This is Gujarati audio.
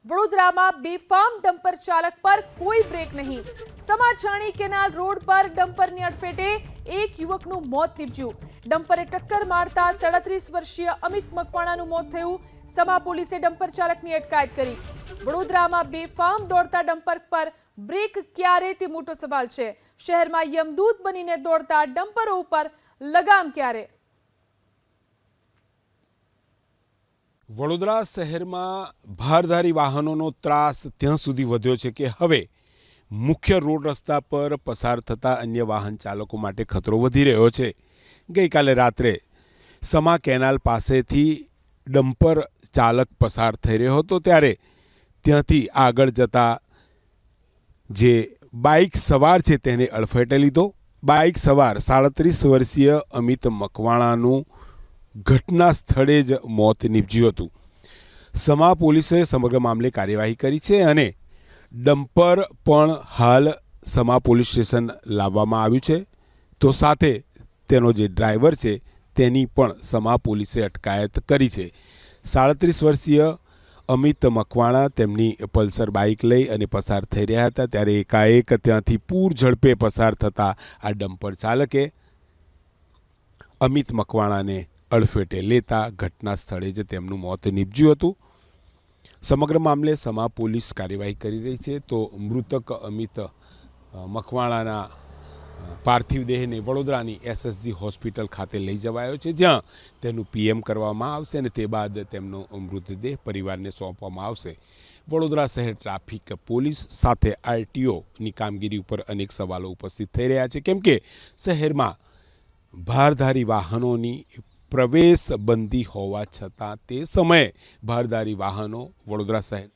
વડોદરામાં બેફામ ડમ્પર ચાલક પર કોઈ બ્રેક નહીં। સમાચાણી કેનાલ રોડ પર ડમ્પરની અડફેટે એક યુવકનું મોત નીપજ્યું। ડમ્પરે ટક્કર મારતા 37 વર્ષીય અમિત મકવાણાનું મોત થયું। સમા પોલીસે ડમ્પર ચાલકની અટકાયત કરી। વડોદરામાં બેફામ દોડતા ડમ્પર પર બ્રેક ક્યારે તે મોટો સવાલ છે। શહેરમાં યમદૂત બનીને દોડતા ડમ્પરો ઉપર લગામ ક્યારે? વડોદરા શહેરમાં ભારધારી વાહનોનો ત્રાસ ત્યાં સુધી વધ્યો છે કે હવે મુખ્ય રોડ રસ્તા પર પસાર થતા અન્ય વાહન ચાલકો માટે ખતરો વધી રહ્યો છે। ગઈકાલે રાત્રે સમા કેનાલ પાસેથી ડમ્પર ચાલક પસાર થઈ રહ્યો હતો ત્યારે ત્યાંથી આગળ જતા જે બાઇક સવાર છે તેને અડફેટે લીધો। બાઇક સવાર 37 વર્ષીય અમિત મકવાણાનું ઘટના સ્થળે જ મોત નીપજ્યું હતું। સમા પોલીસે સમગ્ર મામલે કાર્યવાહી કરી છે અને ડમ્પર પણ હાલ સમા પોલીસ સ્ટેશન લાવવામાં આવ્યું છે, તો સાથે તેનો જે ડ્રાઈવર છે તેની પણ સમા પોલીસે અટકાયત કરી છે। 37 વર્ષીય અમિત મકવાણા તેમની પલ્સર બાઇક લઈ અને પસાર થઈ રહ્યા હતા ત્યારે એકાએક ત્યાંથી પૂર ઝડપે પસાર થતા આ ડમ્પર ચાલકે અમિત મકવાણાને અડફેટે લેતા ઘટના સ્થળે જ તેમનું મોત નીપજ્યું હતું। સમગ્ર મામલે સમા પોલીસ કાર્યવાહી કરી રહી છે, તો મૃતક અમિત મકવાણાના પાર્થિવ દેહને વડોદરાની SSG હોસ્પિટલ ખાતે લઈ જવાયો છે, જ્યાં તેનું PM કરવામાં આવશે અને તે બાદ તેમનો મૃતદેહ પરિવારને સોંપવામાં આવશે। વડોદરા શહેર ટ્રાફિક પોલીસ સાથે RTOની કામગીરી ઉપર અનેક સવાલો ઉપસ્થિત થઈ રહ્યા છે, કેમ કે શહેરમાં ભારધારી વાહનોની પ્રવેશ બંધી હોવા છતાં તે સમયે ભારધારી વાહનો વડોદરા શહેર